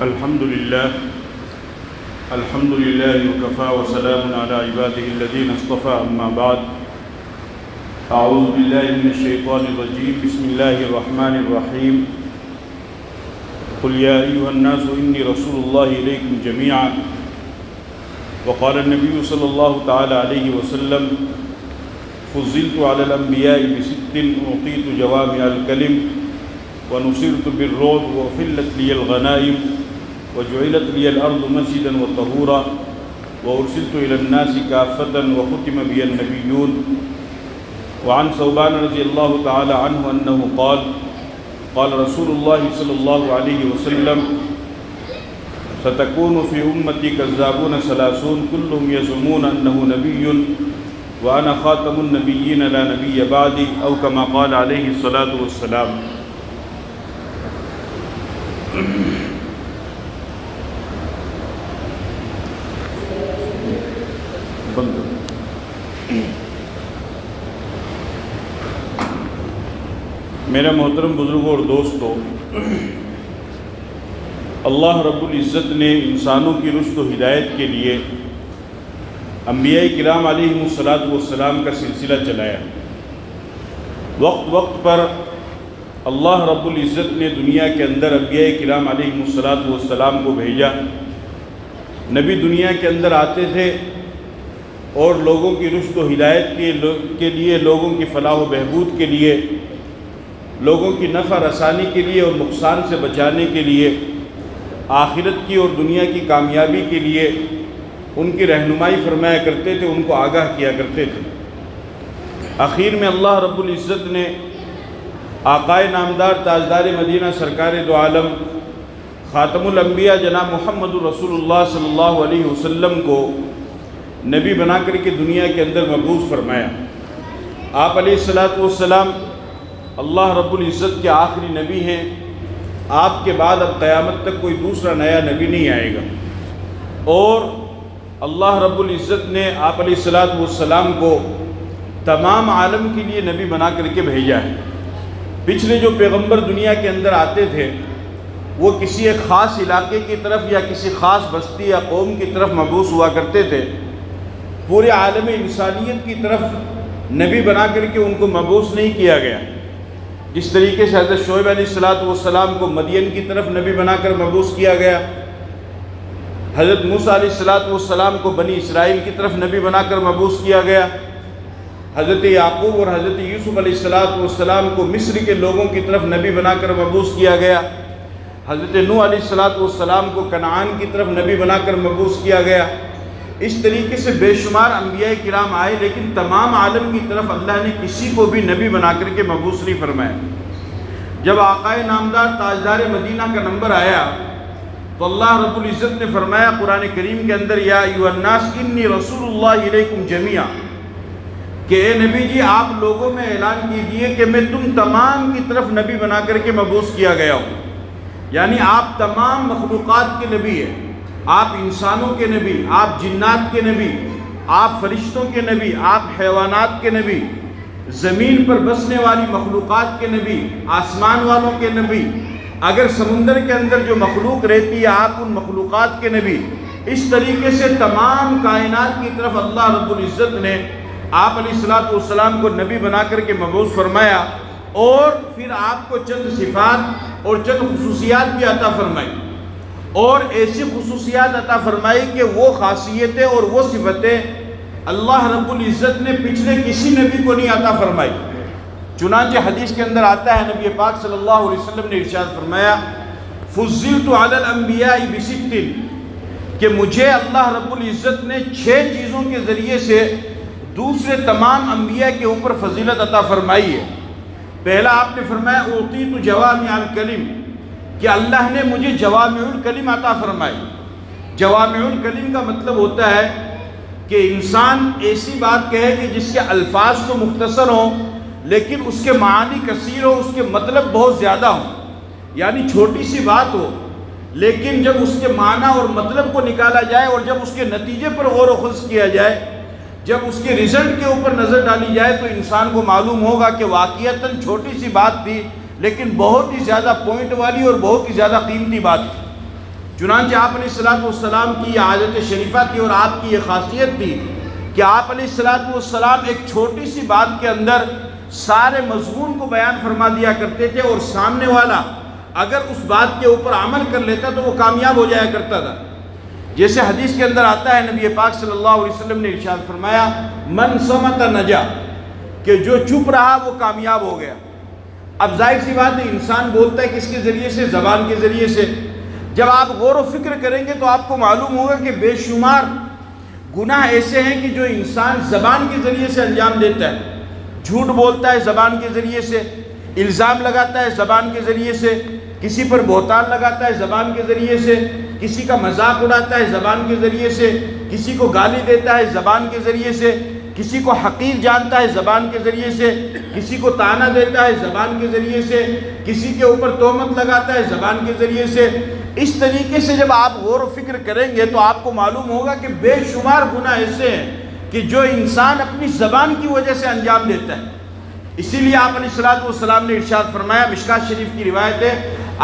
الحمد لله وكفى وسلام على عباده الذين اصطفى أما بعد أعوذ بالله من الشيطان الرجيم بسم الله الرحمن الرحيم قل يا أيها الناس إني رسول الله إليكم جميعا وقال النبي صلى الله تعالى عليه وسلم فضلت على الأنبياء بست أعطيت جوامع الكلم ونصرت بالرعب وأحلت لي الغنائم وجعلت لي الأرض مسجدا وطهورا وأرسلت إلى الناس كافة وختم بي النبيون. وعن ثوبان رضي الله تعالى عنه أنه قال قال رسول الله صلى الله عليه وسلم ستكون في أمتي كذابون ثلاثون كلهم يزعمون أنه نبي وأنا خاتم النبيين لا نبي بعدي أو كما قال عليه الصلاة والسلام. میرے محترم بزرگوں اور دوستوں، اللہ رب العزت نے انسانوں کی رشد و ہدایت کے لیے انبیاء کرام علیہم السلام کا سلسلہ چلایا. وقت وقت پر اللہ رب العزت نے دنیا کے اندر انبیاء کرام علیہم السلام کو بھیجا. نبی دنیا کے اندر آتے تھے اور لوگوں کی رشد و ہدایت کے لیے، لوگوں کی فلاح و بہبود کے لیے، لوگوں کی نفع رسانی کے لیے اور نقصان سے بچانے کے لیے، آخرت کی اور دنیا کی کامیابی کے لیے ان کی رہنمائی فرمایا کرتے تھے، ان کو آگاہ کیا کرتے تھے. آخر میں اللہ رب العزت نے آقائے نامدار تاجدار مدینہ سرکار دو عالم خاتم الانبیاء جناب محمد رسول اللہ صلی اللہ علیہ وسلم کو نبی بنا کر کے دنیا کے اندر مبعوث فرمایا. آپ علیہ السلام اللہ رب العزت کے آخری نبی ہیں. آپ کے بعد اب قیامت تک کوئی دوسرا نیا نبی نہیں آئے گا، اور اللہ رب العزت نے آپ علیہ السلام کو تمام عالم کے لیے نبی بنا کر کے بھیجا ہے. پچھلے جو پیغمبر دنیا کے اندر آتے تھے وہ کسی ایک خاص علاقے کی طرف یا کسی خاص بستی یا قوم کی طرف مبعوث ہوا کرتے تھے. پورے عالم انسانیت کی طرف نبی بنا کر کے ان کو مبعوث نہیں کیا گیا. جس طریقے سے حضرت شعیب علیہ السلام کو مدین کی طرف نبی بنا کر مبعوث کیا گیا، حضرت موسیٰ علیہ السلام کو بنی اسرائیل کی طرف نبی بنا کر مبعوث کیا گیا، حضرت یعقوب اور حضرت یوسف علیہ السلام کو مصر کے لوگوں کی طرف نبی بنا کر مبعوث کیا گیا، حضرت نوح علیہ السلام کو کنعان کی طرف نبی بنا کر مبعوث کیا گیا. اس طریقے سے بے شمار انبیاء کرام آئے، لیکن تمام عالم کی طرف اللہ نے کسی کو بھی نبی بنا کر کے مبعوث نہیں فرمایا. جب آقائے نامدار تاجدار مدینہ کا نمبر آیا تو اللہ رب العزت نے فرمایا قرآن کریم کے اندر یا ایھا الناس انی رسول اللہ الیکم جمیعا، کہ اے نبی جی آپ لوگوں میں اعلان کیجئے کہ میں تم تمام کی طرف نبی بنا کر کے مبعوث کیا گیا ہوں. یعنی آپ تمام مخلوقات کے نبی ہیں، آپ انسانوں کے نبی، آپ جنات کے نبی، آپ فرشتوں کے نبی، آپ حیوانات کے نبی، زمین پر بسنے والی مخلوقات کے نبی، آسمان والوں کے نبی، اگر سمندر کے اندر جو مخلوق رہتی ہے آپ ان مخلوقات کے نبی. اس طریقے سے تمام کائنات کی طرف اللہ رب العزت نے آپ علیہ السلام کو نبی بنا کر کے مبعوث فرمایا، اور پھر آپ کو چند صفات اور چند خصوصیات بھی عطا فرمائی، اور ایسی خصوصیات عطا فرمائی کہ وہ خاصیتیں اور وہ صفتیں اللہ رب العزت نے پچھلے کسی نبی کو نہیں عطا فرمائی. چنانچہ حدیث کے اندر آتا ہے نبی پاک صلی اللہ علیہ وسلم نے ارشاد فرمایا فضلت علی الانبیاء بست، کہ مجھے اللہ رب العزت نے 6 چیزوں کے ذریعے سے دوسرے تمام انبیاء کے اوپر فضیلت عطا فرمائی ہے. پہلا آپ نے فرمایا اعطیت جوامع الکلم، کہ اللہ نے مجھے جوامع الکلم عطا فرمائی. جوامع الکلم کا مطلب ہوتا ہے کہ انسان ایسی بات کہے کہ جس کے الفاظ تو مختصر ہوں لیکن اس کے معنی کثیر ہو، اس کے مطلب بہت زیادہ ہوں. یعنی چھوٹی سی بات ہو لیکن جب اس کے معنی اور مطلب کو نکالا جائے اور جب اس کے نتیجے پر غور و خوض کیا جائے، جب اس کے رزلٹ کے اوپر نظر ڈالی جائے تو انسان کو معلوم ہوگا کہ واقعتاً چھوٹی سی بات تھی لیکن بہت ہی زیادہ پوائنٹ والی اور بہت ہی زیادہ قیمتی بات تھی. چنانچہ آپ علیہ السلام کی یہ عادت شریفہ تھی اور آپ کی یہ خاصیت تھی کہ آپ علیہ السلام ایک چھوٹی سی بات کے اندر سارے مضمون کو بیان فرما دیا کرتے تھے، اور سامنے والا اگر اس بات کے اوپر عمل کر لیتا تو وہ کامیاب ہو جایا کرتا تھا۔ جیسے حدیث کے اندر آتا ہے، نبی پاک صلی اللہ علیہ وسلم نے ارشاد فرمایا من صمت نجا، کہ جو چپ رہا وہ کامیاب ہو گیا۔ اب ظاہر سی بات ہے، انسان بولتا ہے کس کے ذریعے سے؟ زبان کے ذریعے سے۔ جب آپ غور و فکر کریں گے تو آپ کو معلوم ہوگا کہ بے شمار گناہ ایسے ہیں کہ جو انسان زبان کے ذریعے سے انجام دیتا ہے۔ جھوٹ بولتا ہے زبان کے ذریعے سے، الزام لگاتا ہے زبان کے ذریعے سے، کسی پر بہتان لگاتا ہے زبان کے ذریعے سے، کسی کا مذاق اڑاتا ہے زبان کے ذریعے سے، کسی کو گالی دیتا ہے زبان کے ذریعے سے، کسی کو حقیر جانتا ہے زبان کے ذریعے سے، کسی کو طعنہ دیتا ہے زبان کے ذریعے سے، کسی کے اوپر تہمت لگاتا ہے زبان کے ذریعے سے۔ اس طریقے سے جب آپ غور و فکر کریں گے تو آپ کو معلوم ہوگا کہ بے شمار گناہ ایسے ہیں کہ جو انسان اپنی زبان کی وجہ سے انجام دیتا ہے۔ اسی لیے آپ علیہ السلام نے ارشاد فرمایا، مشکات شریف کی روایت ہے،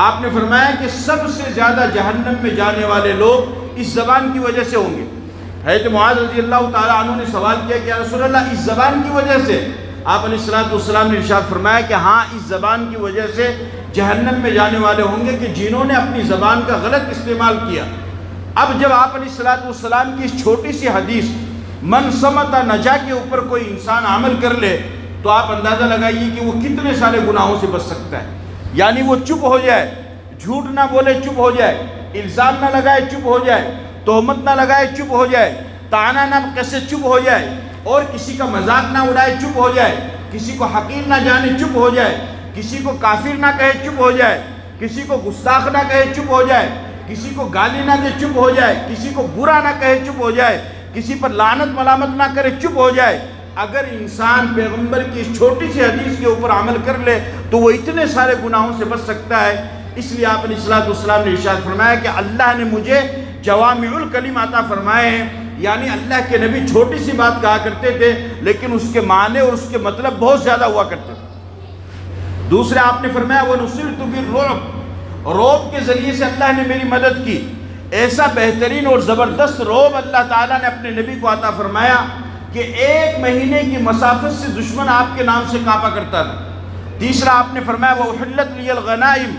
آپ نے فرمایا کہ سب سے زیادہ جہنم میں جانے والے لوگ اس زبان کی وجہ سے ہوں گے۔ حضرت معاذ رضی اللہ تعالیٰ عنہ نے سوال کیا کہ یا رسول اللہ اس زبان کی وجہ سے؟ آپ علیہ السلام نے ارشاد فرمایا کہ ہاں، اس زبان کی وجہ سے جہنم میں جانے والے ہوں گے کہ جنہوں نے اپنی زبان کا غلط استعمال کیا۔ اب جب آپ علیہ السلام کی اس چھوٹی سی حدیث من صمت نجا کے اوپر کوئی انسان عمل کر لے تو آپ اندازہ لگائیے کہ وہ کتنے سارے گناہوں سے بچ سکتا ہے۔ یعنی وہ چپ ہو جائے، جھوٹ نہ بولے، چپ ہو جائے، الزام نہ لگائے، چپ ہو جائے، تہمت نہ لگائے، چپ ہو جائے، طعنہ نہ کسے، چپ ہو جائے، اور کسی کا مذاق نہ اڑائے، چپ ہو جائے، کسی کو حقیر نہ جانے، چپ ہو جائے، کسی کو کافر نہ کہے، چپ ہو جائے، کسی کو گستاخ نہ کہے، چپ ہو جائے، کسی کو گالی نہ دے، چپ ہو جائے، کسی کو برا نہ کہے، چپ ہو جائے، کسی پر لعنت ملامت نہ کرے، چپ ہو جائے۔ اگر انسان پیغمبر کی اس چھوٹی سی حدیث کے اوپر عمل کر لے تو وہ اتنے سارے گناہوں سے بچ سکتا ہے۔ اس لیے آپ علیہ السلام نے ارشاد فرمایا کہ اللہ نے مجھے جوامع الکلم عطا فرمائے ہیں، یعنی اللہ کے نبی چھوٹی سی بات کہا کرتے تھے لیکن اس کے معنی اور اس کے مطلب بہت زیادہ ہوا کرتے تھے۔ دوسرے آپ نے فرمایا وَنُصِرْتُ بِالرُّعْبِ، رعب کے ذریعے سے اللہ نے میری مدد کی۔ ایسا بہترین اور زبردست رعب اللہ تعالیٰ نے اپنے نبی کو عطا فرمایا کہ 1 مہینے کی مسافت سے دشمن آپ کے نام سے کانپا کرتا تھا۔ تیسرا آپ نے فرمایا وَأُحِلَّتْ لِيَ الْغَنَائِمُ،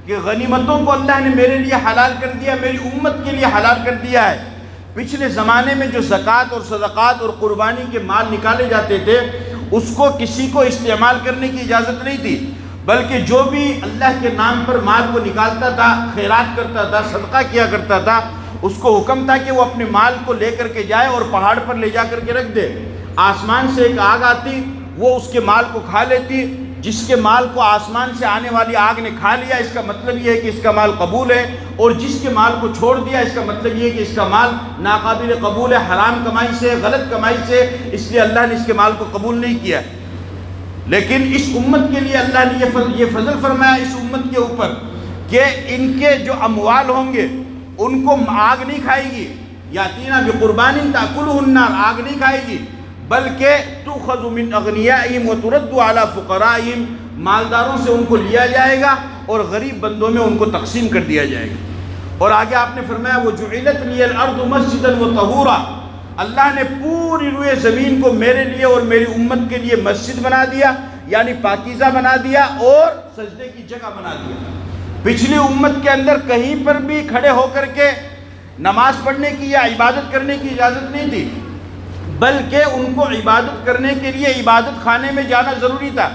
کہ غنیمتوں کو اللہ نے میرے لیے حلال کر دیا، میری امت کے لیے حلال کر دیا ہے۔ پچھلے زمانے میں جو زکوٰۃ اور صدقات اور قربانی کے مال نکالے جاتے تھے اس کو کسی کو استعمال کرنے کی اجازت نہیں تھی، بلکہ جو بھی اللہ کے نام پر مال کو نکالتا تھا، خیرات کرتا تھا، صدقہ کیا کرتا تھا، اس کو حکم تھا کہ وہ اپنے مال کو لے کر کے جائے اور پہاڑ پر لے جا کر کے رکھ دے۔ آسمان سے ایک آگ آتی، وہ اس کے مال کو کھا لیتی۔ جس کے مال کو آسمان سے آنے والی آگ نے کھا لیا اس کا مطلب یہ ہے کہ اس کا مال قبول ہے، اور جس کے مال کو چھوڑ دیا اس کا مطلب یہ ہے کہ اس کا مال ناقابل قبول ہے، حرام کمائی سے، غلط کمائی سے، اس لیے اللہ نے اس کے مال کو قبول نہیں کیا۔ لیکن اس امت کے لیے اللہ نے یہ فضل فرمایا اس امت کے اوپر کہ ان کے جو اموال ہوں گے ان کو آگ نہیں کھائے گی، یاتینا بقربان تاکلہ النار، آگ نہیں کھائے گی، بلکہ تؤخذ من اغنیائہم وترد علی فقرائہم، مالداروں سے ان کو لیا جائے گا اور غریب بندوں میں ان کو تقسیم کر دیا جائے گا۔ اور آگے آپ نے فرمایا وجعلت لی الارض مسجدا وطہورا، اللہ نے پوری روئے زمین کو میرے لیے اور میری امت کے لیے مسجد بنا دیا، یعنی پاکیزہ بنا دیا اور سجدے کی جگہ بنا دیا۔ پچھلی امت کے اندر کہیں پر بھی کھڑے ہو کر کے نماز پڑھنے کی یا عبادت کرنے کی اجازت نہیں تھی، بلکہ ان کو عبادت کرنے کے لیے عبادت خانے میں جانا ضروری تھا۔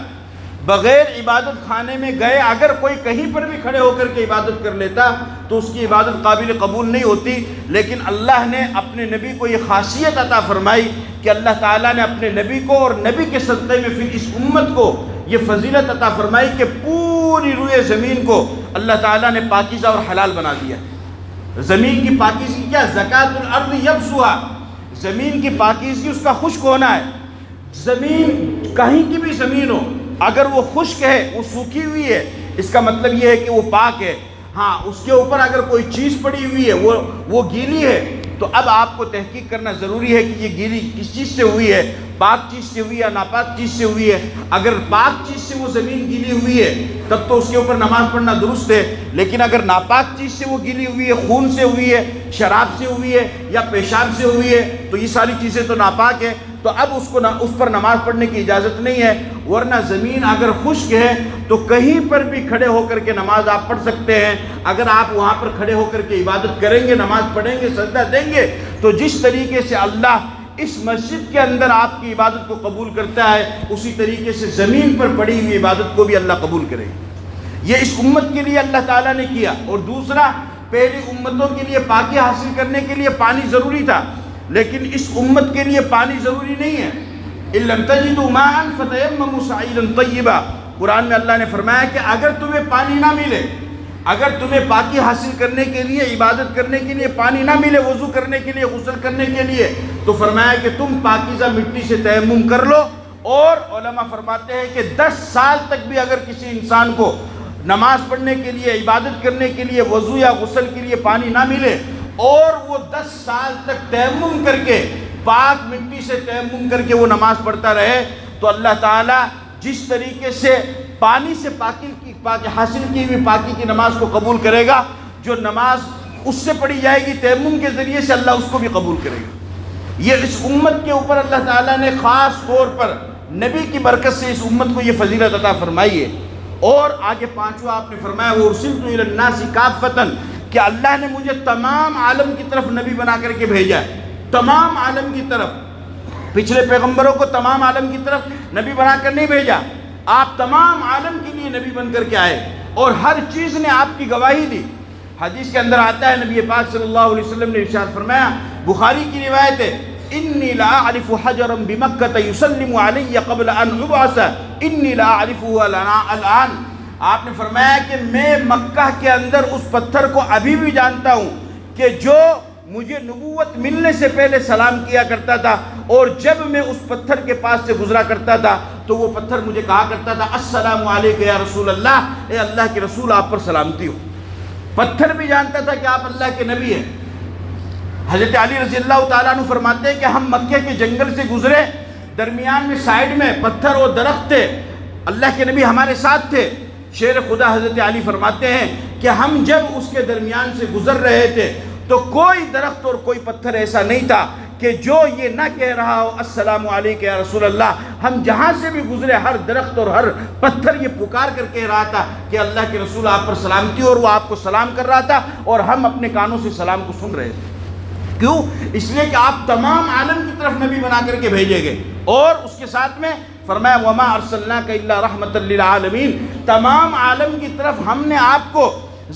بغیر عبادت خانے میں گئے اگر کوئی کہیں پر بھی کھڑے ہو کر کے عبادت کر لیتا تو اس کی عبادت قابل قبول نہیں ہوتی، لیکن اللہ نے اپنے نبی کو یہ خاصیت عطا فرمائی کہ اللہ تعالیٰ نے اپنے نبی کو اور نبی کے صدقے میں پھر اس امت کو یہ فضیلت عطا فرمائی کہ پوری روئے زمین کو اللہ تعالیٰ نے پاکیزہ اور حلال بنا دیا۔ زمین کی پاکیزگی کیا؟ زکاۃ الارض یبسها، زمین کی پاکیزگی اس کا خشک ہونا ہے۔ زمین کہیں کی بھی زمین ہو، اگر وہ خشک ہے، وہ سوکھی ہوئی ہے، اس کا مطلب یہ ہے کہ وہ پاک ہے۔ ہاں، اس کے اوپر اگر کوئی چیز پڑی ہوئی ہے وہ گیلی ہے، تو اب آپ کو تحقیق کرنا ضروری ہے کہ یہ گیلی کس چیز سے ہوئی ہے۔ پاک چیز سے ہوئی ہے ناپاک چیز سے ہوئی ہے. اگر پاک چیز سے وہ زمین گیلی ہوئی ہے تب تو اس کے اوپر نماز پڑھنا درست ہے، لیکن اگر ناپاک چیز سے وہ گیلی ہوئی ہے، خون سے ہوئی ہے، شراب سے ہوئی ہے یا پیشاب سے ہوئی ہے، تو یہ ساری چیزیں تو ناپاک ہے، تو اب اس پر نماز پڑھنے کی اجازت نہیں ہے. ورنہ زمین اگر خشک ہے تو کہیں پر بھی کھڑے ہو کر کے نماز آپ پڑھ سکتے ہیں. اگر آپ وہاں پر کھڑے ہو کر کے عبادت کریں گے، نماز پڑھیں گے، سجدہ دیں گے، تو جس طریقے سے اللہ اس مسجد کے اندر آپ کی عبادت کو قبول کرتا ہے، اسی طریقے سے زمین پر پڑی ہوئی عبادت کو بھی اللہ قبول کرے گا. یہ اس امت کے لیے اللہ تعالیٰ نے کیا. اور دوسرا، پہلی امتوں کے لیے پاکی حاصل کرنے کے لیے پانی ضروری تھا، لیکن اس امت کے لیے پانی ضروری نہیں ہے. إِن لَمْ تَجِدُوا مَاءً فَتَيَمَّمُوا صَعِيدًا طَيِّبًا. قرآن میں اللہ نے فرمایا کہ اگر تمہیں پانی نہ ملے، اگر تمہیں پاکی حاصل کرنے کے لیے، عبادت کرنے کے لیے پانی نہ ملے، وضو کرنے کے لیے، غسل کرنے کے لیے، تو فرمایا کہ تم پاکیزہ مٹی سے تیمم کر لو. اور علماء فرماتے ہیں کہ 10 سال تک بھی اگر کسی انسان کو نماز پڑھنے کے لیے، عبادت کرنے کے لیے، وضو یا غسل کے لیے پانی نہ ملے اور وہ 10 سال تک تیمم کر کے، پاک مٹی سے تیمم کر کے وہ نماز پڑھتا رہے، تو اللہ تعالیٰ جس طریقے سے پانی سے پاکی حاصل کی ہوئی پاکی کی نماز کو قبول کرے گا، جو نماز اس سے پڑھی جائے گی تیمم کے ذریعے سے، اللہ اس کو بھی قبول کرے گا. یہ اس امت کے اوپر اللہ تعالیٰ نے خاص طور پر نبی کی برکت سے اس امت کو یہ فضیلت عطا فرمائی ہے. اور آگے پانچواں آپ نے فرمایا وَأُرْسِلْتُ إِلَى النَّاسِ كَافَّةً، کہ اللہ نے مجھے تمام عالم کی طرف نبی بنا کر کے بھیجا ہے. تمام عالم کی طرف. پچھلے پیغمبروں کو تمام عالم کی طرف نبی بنا کر نہیں بھیجا، آپ تمام عالم کے لیے نبی بن کر کے آئے، اور ہر چیز نے آپ کی گواہی دی. حدیث کے اندر آتا ہے، نبی پاک صلی اللہ علیہ وسلم نے ارشاد فرمایا، بخاری کی روایت ہے، انی لا اعرف حجرا بمکہ یسلم علی قبل ان ابعث انی لا اعرفه الان. آپ نے فرمایا کہ میں مکہ کے اندر اس پتھر کو ابھی بھی جانتا ہوں کہ جو مجھے نبوت ملنے سے پہلے سلام کیا کرتا تھا، اور جب میں اس پتھر کے پاس سے گزرا کرتا تھا تو وہ پتھر مجھے کہا کرتا تھا السلام علیکم یا رسول اللہ، اے اللہ کے رسول آپ پر سلامتی ہو. پتھر بھی جانتا تھا کہ آپ اللہ کے نبی ہیں. حضرت علی رضی اللہ تعالیٰ عنہ فرماتے ہیں کہ ہم مکے کے جنگل سے گزرے، درمیان میں سائیڈ میں پتھر اور درخت تھے، اللہ کے نبی ہمارے ساتھ تھے. شیر خدا حضرت علی فرماتے ہیں کہ ہم جب اس کے درمیان سے گزر رہے تھے تو کوئی درخت اور کوئی پتھر ایسا نہیں تھا کہ جو یہ نہ کہہ رہا ہو السلام علیکم یا رسول اللہ. ہم جہاں سے بھی گزرے ہر درخت اور ہر پتھر یہ پکار کر کہہ رہا تھا کہ اللہ کے رسول آپ پر سلامتی، اور وہ آپ کو سلام کر رہا تھا اور ہم اپنے کانوں سے سلام کو سن رہے تھے. کیوں؟ اس لیے کہ آپ تمام عالم کی طرف نبی بنا کر کے بھیجے گئے. اور اس کے ساتھ میں فرمایا وما ارسلناک الا رحمۃ للعالمین، تمام عالم کی طرف ہم نے آپ کو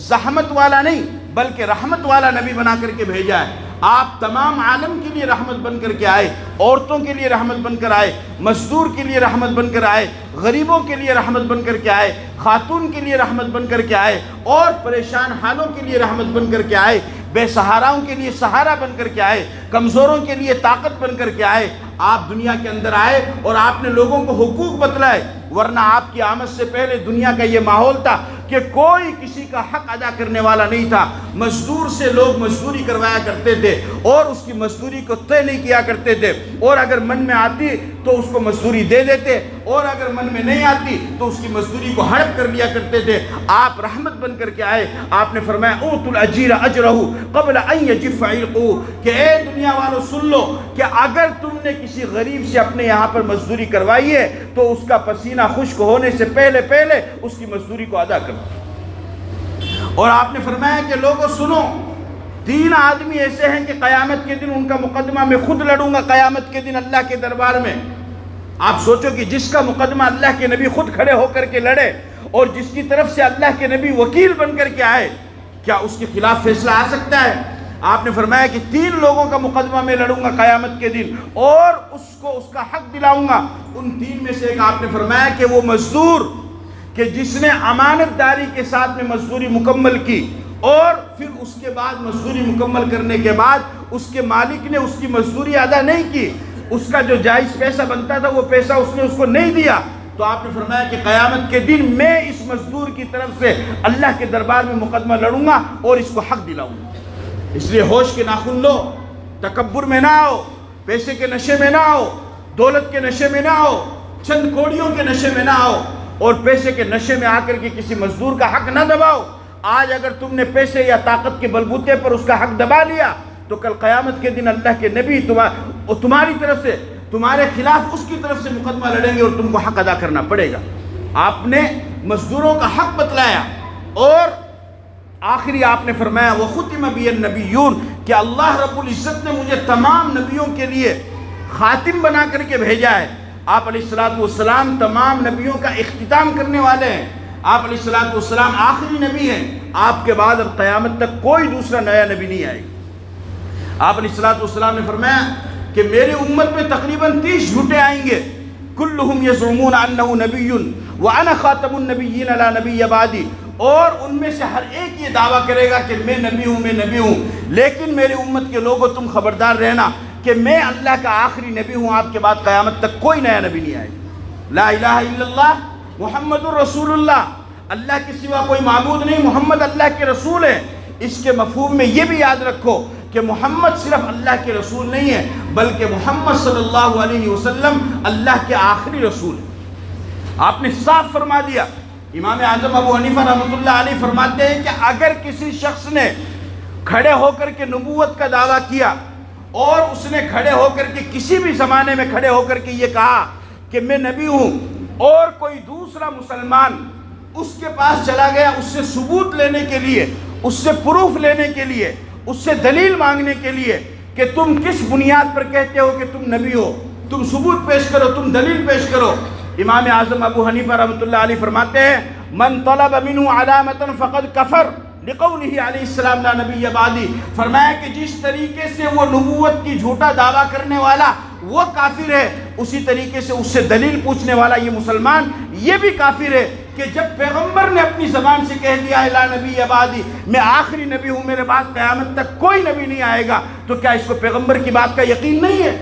زحمت والا نہیں بلکہ رحمت والا نبی بنا کر کے بھیجا ہے. آپ تمام عالم کے لیے رحمت بن کر کے آئے، عورتوں کے لیے رحمت بن کر آئے، مزدور کے لیے رحمت بن کر آئے، غریبوں کے لیے رحمت بن کر کے آئے، خاتون کے لیے رحمت بن کر کے آئے، اور پریشان حالوں کے لیے رحمت بن کر کے آئے، بے سہاراؤں کے لیے سہارا بن کر کے آئے، کمزوروں کے لیے طاقت بن کر کے آئے. آپ دنیا کے اندر آئے اور آپ نے لوگوں کو حقوق بتلائے، ورنہ آپ کی آمد سے پہلے دنیا کا یہ ماحول تھا کہ کوئی کسی کا حق ادا کرنے والا نہیں تھا. مزدور سے لوگ مزدوری کروایا کرتے تھے اور اس کی مزدوری کو طے نہیں کیا کرتے تھے، اور اگر من میں آتی تو اس کو مزدوری دے دیتے، اور اگر من میں نہیں آتی تو اس کی مزدوری کو ہڑپ کر لیا کرتے تھے. آپ رحمت بن کر کے آئے. آپ نے فرمایا اوتوا الاجیر اجرہ قبل ان یجف عرقہ، کہ اے دنیا والوں سن لو کہ اگر تم نے کسی غریب سے اپنے یہاں پر مزدوری کروائی ہے تو اس کا پسینہ خشک ہونے سے پہلے پہلے اس کی مزدوری کو ادا کرو. اور آپ نے فرمایا کہ لوگوں سنو، 3 آدمی ایسے ہیں کہ قیامت کے دن ان کا مقدمہ میں خود لڑوں گا قیامت کے دن اللہ کے دربار میں. آپ سوچو کہ جس کا مقدمہ اللہ کے نبی خود کھڑے ہو کر کے لڑے اور جس کی طرف سے اللہ کے نبی وکیل بن کر کے آئے، کیا اس کے خلاف فیصلہ آ سکتا ہے؟ آپ نے فرمایا کہ 3 لوگوں کا مقدمہ میں لڑوں گا قیامت کے دن اور اس کو اس کا حق دلاؤں گا. ان 3 میں سے ایک آپ نے فرمایا کہ وہ مزدور کہ جس نے امانت داری کے ساتھ میں مزدوری مکمل کی، اور پھر اس کے بعد مزدوری مکمل کرنے کے بعد اس کے مالک نے اس کی مزدوری ادا نہیں کی، اس کا جو جائز پیسہ بنتا تھا وہ پیسہ اس نے اس کو نہیں دیا، تو آپ نے فرمایا کہ قیامت کے دن میں اس مزدور کی طرف سے اللہ کے دربار میں مقدمہ لڑوں گا اور اس کو حق دلاؤں گا. اس لیے ہوش کے ناخن لو، تکبر میں نہ آؤ، پیسے کے نشے میں نہ آؤ، دولت کے نشے میں نہ آؤ، چند کوڑیوں کے نشے میں نہ آؤ، اور پیسے کے نشے میں آ کر کے کسی مزدور کا حق نہ دباؤ۔ آج اگر تم نے پیسے یا طاقت کے بلبوتے پر اس کا حق دبا لیا تو کل قیامت کے دن اللہ کے نبی تمہاری طرف سے، تمہارے خلاف اس کی طرف سے مقدمہ لڑیں گے اور تم کو حق ادا کرنا پڑے گا۔ آپ نے مزدوروں کا حق بتلایا، اور آخری آپ نے فرمایا وَخُتِمَ بِيَ النَّبِيُّونَ کہ اللہ رب العزت نے مجھے تمام نبیوں کے لیے خاتم بنا کر کے بھیجا ہے۔ آپ علیہ السلام تمام نبیوں کا اختتام کرنے والے ہیں، آپ علیہ السلام آخری نبی ہیں، آپ کے بعد اب قیامت تک کوئی دوسرا نیا نبی نہیں آئے گا۔ آپ علیہ السلام نے فرمایا کہ میری امت میں تقریباً 30 جھوٹے آئیں گے، کلہم یزعمون انہ نبی وانا خاتم النبیین لا نبی بعدی، اور ان میں سے ہر ایک یہ دعویٰ کرے گا کہ میں نبی ہوں، لیکن میری امت کے لوگوں تم خبردار رہنا کہ میں اللہ کا آخری نبی ہوں، آپ کے بعد قیامت تک کوئی نیا نبی نہیں آئے گا۔ لا الہ الا اللہ محمد الرسول اللہ، اللہ کے سوا کوئی معبود نہیں، محمد اللہ کے رسول ہے۔ اس کے مفہوم میں یہ بھی یاد رکھو کہ محمد صرف اللہ کے رسول نہیں ہے، بلکہ محمد صلی اللہ علیہ وسلم اللہ کے آخری رسول ہے۔ آپ نے صاف فرما دیا، امام اعظم ابو حنیفہ رحمۃ اللہ علیہ فرماتے ہیں کہ اگر کسی شخص نے کھڑے ہو کر کے نبوت کا دعویٰ کیا، اور اس نے کھڑے ہو کر کے کسی بھی زمانے میں کھڑے ہو کر کے یہ کہا کہ میں نبی ہوں، اور کوئی دوسرا مسلمان اس کے پاس چلا گیا اس سے ثبوت لینے کے لیے، اس سے پروف لینے کے لیے، اس سے دلیل مانگنے کے لیے کہ تم کس بنیاد پر کہتے ہو کہ تم نبی ہو، تم ثبوت پیش کرو، تم دلیل پیش کرو، امام اعظم ابو حنیفہ رحمۃ اللہ علیہ فرماتے ہیں من طلب منہ علامتا فقد کفر لقولہ علیہ السلام لا نبی بعدی، فرمایا کہ جس طریقے سے وہ نبوت کی جھوٹا دعویٰ کرنے والا وہ کافر ہے، اسی طریقے سے اس سے دلیل پوچھنے والا یہ مسلمان یہ بھی کافر ہے، کہ جب پیغمبر نے اپنی زبان سے کہہ دیا ہے لا نبی بعدی، میں آخری نبی ہوں، میرے بعد قیامت تک کوئی نبی نہیں آئے گا، تو کیا اس کو پیغمبر کی بات کا یقین نہیں ہے؟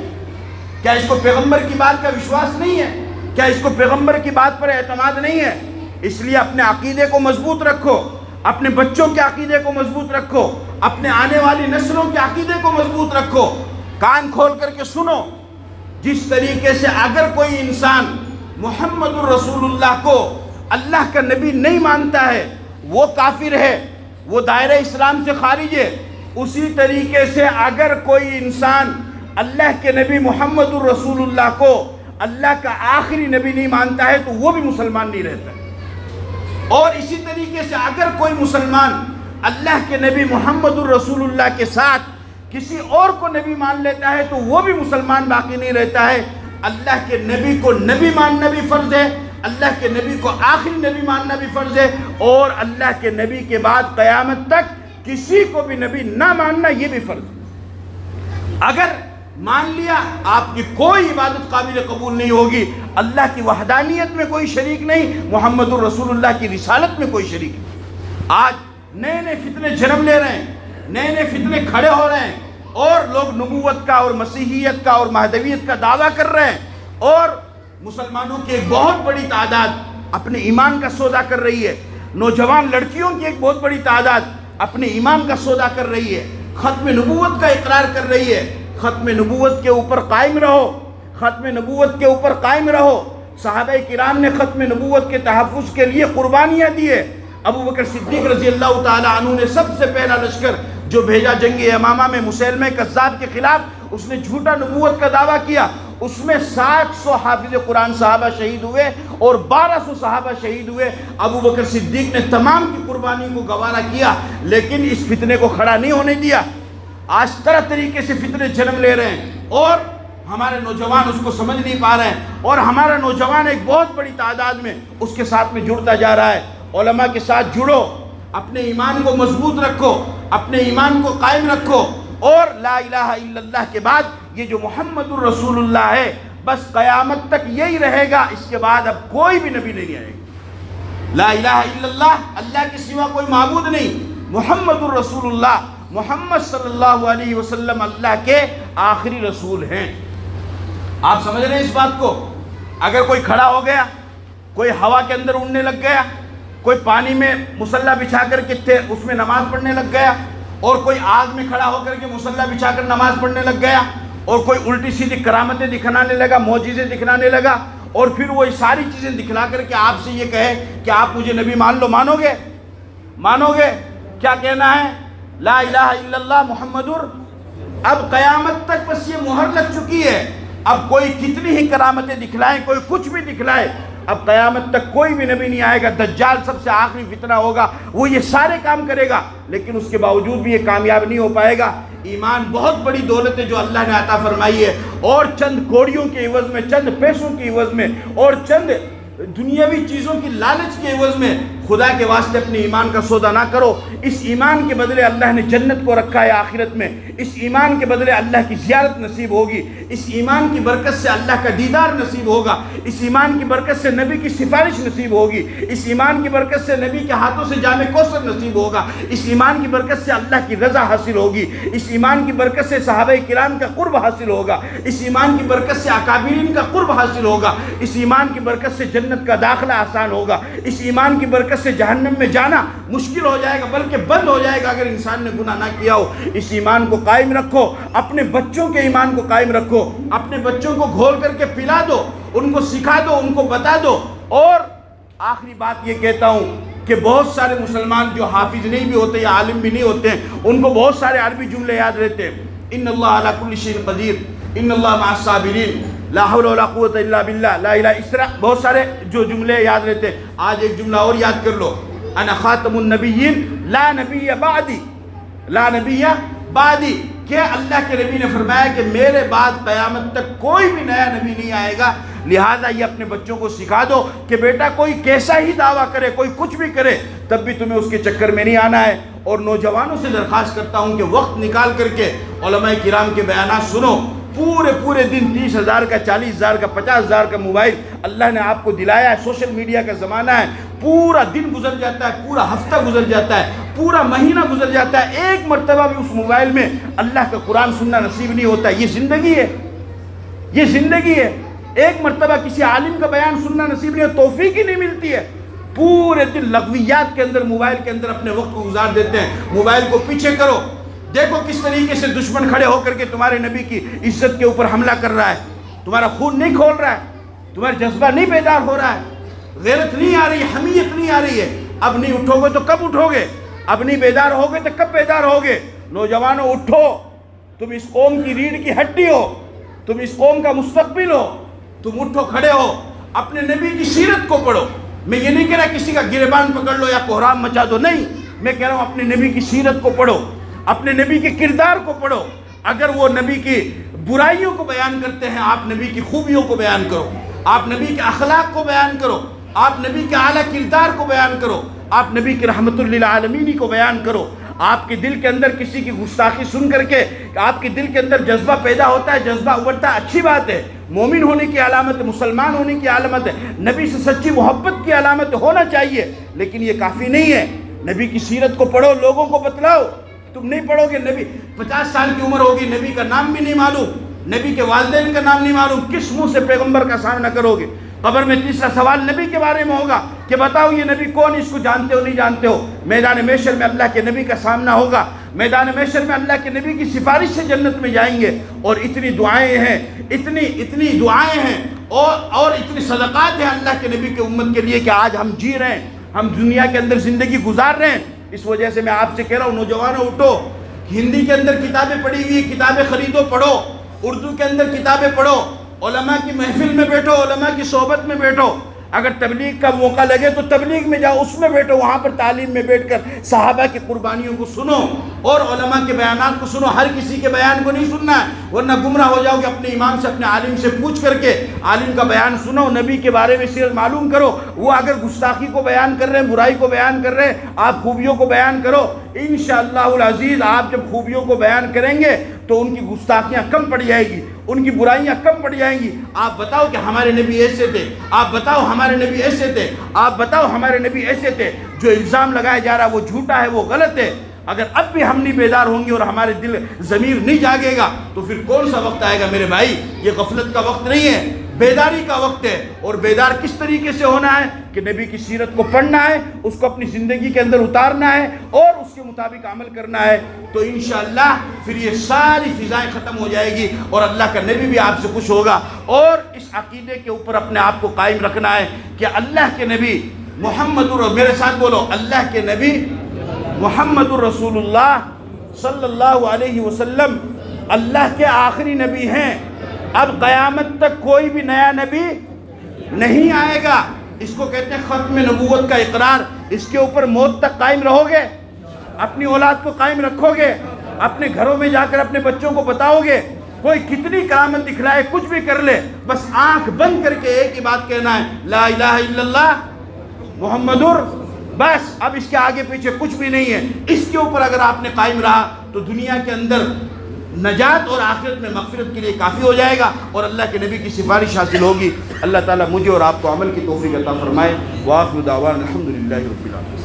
کیا اس کو پیغمبر کی بات کا وشواس نہیں ہے؟ کیا اس کو پیغمبر کی بات پر اعتماد نہیں ہے؟ اس لیے اپنے عقیدے کو مضبوط رکھو، اپنے بچوں کے عقیدے کو مضبوط رکھو، اپنے آنے والی نسلوں کے عقیدے کو مضبوط رکھو، کان کھول کر کے سنو۔ جس طریقے سے اگر کوئی انسان محمد الرسول اللہ کو اللہ کا نبی نہیں مانتا ہے وہ کافر ہے، وہ دائرہ اسلام سے خارج ہے، اسی طریقے سے اگر کوئی انسان اللہ کے نبی محمد الرسول اللہ کو اللہ کا آخری نبی نہیں مانتا ہے تو وہ بھی مسلمان نہیں رہتا ہے۔ اور اسی طریقے سے اگر کوئی مسلمان اللہ کے نبی محمد الرسول اللہ کے ساتھ کسی اور کو نبی مان لیتا ہے تو وہ بھی مسلمان باقی نہیں رہتا ہے۔ اللہ کے نبی کو نبی ماننا بھی فرض ہے، اللہ کے نبی کو آخری نبی ماننا بھی فرض ہے، اور اللہ کے نبی کے بعد قیامت تک کسی کو بھی نبی نہ ماننا یہ بھی فرض ہے۔ اگر مان لیا آپ کی کوئی عبادت قابل قبول نہیں ہوگی، اللہ کی وحدانیت میں کوئی شریک نہیں، محمد الرسول اللہ کی رسالت میں کوئی شریک نہیں۔ آج نئے نئے فتنے جنم لے رہے ہیں، نئے نئے فتنے کھڑے ہو رہے ہیں، اور لوگ نبوت کا اور مسیحیت کا اور مہدویت کا دعویٰ کر رہے ہیں، اور مسلمانوں کی ایک بہت بڑی تعداد اپنے ایمان کا سودا کر رہی ہے، نوجوان لڑکیوں کی ایک بہت بڑی تعداد اپنے ایمان کا سودا کر رہی ہے، ختم نبوت کا اقرار کر رہی ہے۔ ختم نبوت کے اوپر قائم رہو، ختم نبوت کے اوپر قائم رہو۔ صحابہ کرام نے ختم نبوت کے تحفظ کے لیے قربانیاں دیے۔ ابو بکر صدیق رضی اللہ تعالی عنہ نے سب سے پہلا لشکر جو بھیجا جنگ یمامہ میں مسیلمہ کذاب کے خلاف، اس نے جھوٹا نبوت کا دعویٰ کیا، اس میں 700 حافظ قرآن صحابہ شہید ہوئے اور 1200 صحابہ شہید ہوئے۔ ابو بکر صدیق نے تمام کی قربانی کو گوارا کیا، لیکن اس فتنے کو کھڑا نہیں ہونے دیا۔ آج طرح طریقے سے فتنے جنم لے رہے ہیں، اور ہمارے نوجوان اس کو سمجھ نہیں پا رہے ہیں، اور ہمارا نوجوان ایک بہت بڑی تعداد میں اس کے ساتھ میں جڑتا جا رہا ہے۔ علماء کے ساتھ جڑو، اپنے ایمان کو مضبوط رکھو، اپنے ایمان کو قائم رکھو، اور لا الہ الا اللہ کے بعد یہ جو محمد الرسول اللہ ہے بس قیامت تک یہی رہے گا، اس کے بعد اب کوئی بھی نبی نہیں آئے گا۔ لا الہ الا اللہ، اللہ کے سوا کوئی معبود نہیں، محمد الرسول اللہ، محمد صلی اللہ علیہ وسلم اللہ کے آخری رسول ہیں۔ آپ سمجھ رہے ہیں اس بات کو؟ اگر کوئی کھڑا ہو گیا، کوئی ہوا کے اندر اڑنے لگ گیا، کوئی پانی میں مصلی بچھا کر کے اس میں نماز پڑھنے لگ گیا، اور کوئی آگ میں کھڑا ہو کر کے مصلی بچھا کر نماز پڑھنے لگ گیا، اور کوئی الٹی سیدھی کرامتیں دکھلانے لگا، معجزے دکھلانے لگا، اور پھر وہ ساری چیزیں دکھلا کر کے آپ سے یہ کہے کہ آپ مجھے نبی مان لو، مانو گے؟ مانو گے؟ کیا کہنا ہے؟ لا الہ الا اللہ محمد اب قیامت تک بس یہ مہر لگ چکی ہے. اب کوئی کتنی ہی کرامتیں دکھلائے، کوئی کچھ بھی دکھلائے، اب قیامت تک کوئی بھی نبی نہیں آئے گا. دجال سب سے آخری فتنہ ہوگا، وہ یہ سارے کام کرے گا لیکن اس کے باوجود بھی یہ کامیاب نہیں ہو پائے گا. ایمان بہت بڑی دولت ہے جو اللہ نے عطا فرمائی ہے، اور چند کوڑیوں کے عوض میں، چند پیسوں کے عوض میں، اور چند دنیاوی چیزوں کی لالچ کے عوض میں خدا کے واسطے اپنے ایمان کا سودا نہ کرو. اس ایمان کے بدلے اللہ نے جنت کو رکھا ہے آخرت میں. اس ایمان کے بدلے اللہ کی زیارت نصیب ہوگی. اس ایمان کی برکت سے اللہ کا دیدار نصیب ہوگا. اس ایمان کی برکت سے نبی کی سفارش نصیب ہوگی. اس ایمان کی برکت سے نبی کے ہاتھوں سے جام کوثر نصیب ہوگا. اس ایمان کی برکت سے اللہ کی رضا حاصل ہوگی. اس ایمان کی برکت سے صحابہ کرام کا قرب حاصل ہوگا. اس ایمان کی برکت سے اکابرین کا قرب حاصل ہوگا. اس ایمان کی برکت سے جنت کا داخلہ آسان ہوگا. اس ایمان کی برکت سے جہنم میں جانا مشکل ہو جائے گا، بلکہ بند ہو جائے گا اگر انسان نے گناہ نہ کیا ہو. اس ایمان کو قائم رکھو، اپنے بچوں کے ایمان کو قائم رکھو، اپنے بچوں کو گھول کر کے پلا دو، ان کو سکھا دو، ان کو بتا دو. اور آخری بات یہ کہتا ہوں کہ بہت سارے مسلمان جو حافظ نہیں بھی ہوتے یا عالم بھی نہیں ہوتے ہیں، ان کو بہت سارے عربی جملے یاد رہتے ہیں. ان اللہ علی کل شیء قدیر، ان اللہ مع الصابرین، لا حول ولا قوت الا باللہ، لا الہ، اس طرح بہت سارے جو جملے یاد رہتے ہیں. آج ایک جملہ اور یاد کر لو، انا خاتم النبیین لا نبی بعدی، لا نبی بعدی، کہ اللہ کے نبی نے فرمایا کہ میرے بعد قیامت تک کوئی بھی نیا نبی نہیں آئے گا. لہٰذا یہ اپنے بچوں کو سکھا دو کہ بیٹا کوئی کیسا ہی دعویٰ کرے، کوئی کچھ بھی کرے، تب بھی تمہیں اس کے چکر میں نہیں آنا ہے. اور نوجوانوں سے درخواست کرتا ہوں کہ وقت نکال کر کے علماء کرام کے بیانات سنو. پورے دن 30,000 کا، 40,000 کا، 50,000 کا موبائل اللہ نے آپ کو دلایا ہے. سوشل میڈیا کا زمانہ ہے، پورا دن گزر جاتا ہے، پورا ہفتہ گزر جاتا ہے، پورا مہینہ گزر جاتا ہے، ایک مرتبہ بھی اس موبائل میں اللہ کا قرآن سننا نصیب نہیں ہوتا. یہ زندگی ہے، یہ زندگی ہے. ایک مرتبہ کسی عالم کا بیان سننا نصیب نہیں ہو، توفیق ہی نہیں ملتی ہے. پورے دن لغویات کے اندر، موبائل کے اندر اپنے وقت کو گزار دیتے ہیں. موبائل کو پیچھے کرو، دیکھو کس طریقے سے دشمن کھڑے ہو کر کے تمہارے نبی کی عزت کے اوپر حملہ کر رہا ہے. تمہارا خون نہیں کھول رہا ہے، تمہارا جذبہ نہیں بیدار ہو رہا ہے، غیرت نہیں آ رہی ہے، حمیت نہیں آ رہی ہے. اب نہیں اٹھو گے تو کب اٹھو گے؟ اب نہیں بیدار ہوگے تو کب بیدار ہوگے؟ نوجوانوں اٹھو، تم اس قوم کی ریڑھ کی ہڈی ہو، تم اس قوم کا مستقبل ہو. تم اٹھو، کھڑے ہو، اپنے نبی کی سیرت کو پڑھو. میں یہ نہیں کہہ رہا کسی کا گریبان پکڑ لو یا کوہرام مچا دو، نہیں. میں کہہ رہا ہوں اپنے نبی کی سیرت کو پڑھو، اپنے نبی کے کردار کو پڑھو. اگر وہ نبی کی برائیوں کو بیان کرتے ہیں، آپ نبی کی خوبیوں کو بیان کرو، آپ نبی کے اخلاق کو بیان کرو، آپ نبی کے اعلیٰ کردار کو بیان کرو، آپ نبی کی رحمت للعالمین کو بیان کرو. آپ کے دل کے اندر کسی کی گستاخی سن کر کے آپ کے دل کے اندر جذبہ پیدا ہوتا ہے، جذبہ ابھرتا ہے، اچھی بات ہے. مومن ہونے کی علامت ہے، مسلمان ہونے کی علامت ہے، نبی سے سچی محبت کی علامت ہونا چاہیے. لیکن یہ کافی نہیں ہے. نبی کی سیرت کو پڑھو، لوگوں کو بتلاؤ. تم نہیں پڑھو گے، نبی 50 سال کی عمر ہوگی، نبی کا نام بھی نہیں معلوم، نبی کے والدین کا نام نہیں معلوم، کس منہ سے پیغمبر کا سامنا کرو گے؟ قبر میں تیسرا سوال نبی کے بارے میں ہوگا کہ بتاؤ یہ نبی کون، اس کو جانتے ہو نہیں جانتے ہو. میدان محشر میں اللہ کے نبی کا سامنا ہوگا. میدان محشر میں اللہ کے نبی کی سفارش سے جنت میں جائیں گے. اور اتنی دعائیں ہیں، اتنی دعائیں ہیں اور اتنی صدقات ہیں اللہ کے نبی کے امت کے لیے کہ آج ہم جی رہے ہیں، ہم دنیا کے اندر زندگی گزار رہے ہیں. اس وجہ سے میں آپ سے کہہ رہا ہوں نوجوانوں اٹھو. ہندی کے اندر کتابیں پڑھی ہوئی، کتابیں خریدو، پڑھو. اردو کے اندر کتابیں پڑھو. علماء کی محفل میں بیٹھو، علماء کی صحبت میں بیٹھو. اگر تبلیغ کا موقع لگے تو تبلیغ میں جاؤ، اس میں بیٹھو، وہاں پر تعلیم میں بیٹھ کر صحابہ کی قربانیوں کو سنو اور علماء کے بیانات کو سنو. ہر کسی کے بیان کو نہیں سننا ہے ورنہ گمراہ ہو جاؤ گے. اپنے امام سے، اپنے عالم سے پوچھ کر کے عالم کا بیان سنو، نبی کے بارے میں سیرت معلوم کرو. وہ اگر گستاخی کو بیان کر رہے ہیں، برائی کو بیان کر رہے ہیں، آپ خوبیوں کو بیان کرو. انشاءاللہ العزیز آپ جب خوبیوں کو بیان کریں گے تو ان کی گستاخیاں کم پڑ جائے گی، ان کی برائیاں کم پڑ جائیں گی. آپ بتاؤ کہ ہمارے نبی ایسے تھے، آپ بتاؤ ہمارے نبی ایسے تھے، آپ بتاؤ ہمارے نبی ایسے تھے. جو الزام لگایا جا رہا ہے وہ جھوٹا ہے، وہ غلط ہے. اگر اب بھی ہم نہیں بیدار ہوں گے اور ہمارے دل ضمیر نہیں جاگے گا تو پھر کون سا وقت آئے گا میرے بھائی؟ یہ غفلت کا وقت نہیں ہے، بیداری کا وقت ہے، اور بیدار کس طریقے سے ہونا ہے کہ نبی کی سیرت کو پڑھنا ہے، اس کو اپنی زندگی کے اندر اتارنا ہے اور اس کے مطابق عمل کرنا ہے، تو انشاءاللہ پھر یہ ساری فضائیں ختم ہو جائے گی اور اللہ کا نبی بھی آپ سے خوش ہوگا۔ اور اس عقیدے کے اوپر اپنے آپ کو قائم رکھنا ہے کہ اللہ کے نبی محمد میرے ساتھ بولو، اللہ کے نبی محمد الرسول اللہ صلی اللہ علیہ وسلم اللہ کے آخری نبی ہیں۔ اب قیامت تک کوئی بھی نیا نبی نہیں آئے گا۔ اس کو کہتے ہیں ختم نبوت کا اقرار۔ اس کے اوپر موت تک قائم رہو گے، اپنی اولاد کو قائم رکھو گے، اپنے گھروں میں جا کر اپنے بچوں کو بتاؤ گے، کوئی کتنی کرامت دکھلائے کچھ بھی کر لے، بس آنکھ بند کر کے ایک ہی بات کہنا ہے، لا الہ الا اللہ محمد بس، اب اس کے آگے پیچھے کچھ بھی نہیں ہے۔ اس کے اوپر اگر آپ نے قائم رہا تو دنیا کے اندر نجات اور آخرت میں مغفرت کے لیے کافی ہو جائے گا اور اللہ کے نبی کی سفارش حاصل ہوگی۔ اللہ تعالیٰ مجھے اور آپ کو عمل کی توفیق عطا فرمائے۔ وآخر دعوانا الحمدللہ رب العالمین۔